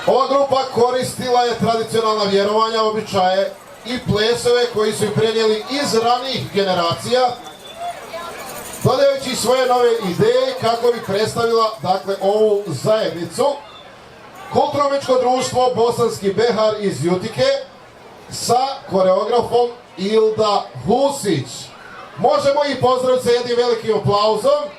Ova grupa koristila je tradicionalna vjerovanja, običaje i plesove koji su im prenijeli iz ranijih generacija, dodajući svoje nove ideje kako bi predstavila ovu zajednicu. Kulturno-umjetničko društvo Bosanski Behar iz Jutike sa koreografom Ilda Husić. Možemo ih pozdraviti sa jednim velikim aplauzom.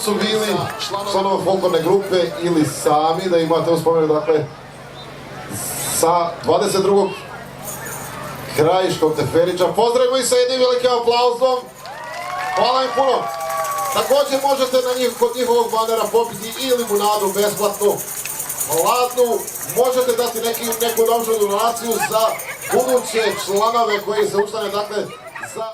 su bili članova folklorne grupe ili sami, da imate uspomenu, dakle, sa 22. Krajiškog Teferića. Pozdravimo ih sa jednim velikim aplauzom. Hvala im puno. Također možete kod njihovog banera popiti i limunadu besplatnu, hladnu. Možete dati neku novčanu donaciju za buduće članove koji se ustane, dakle, za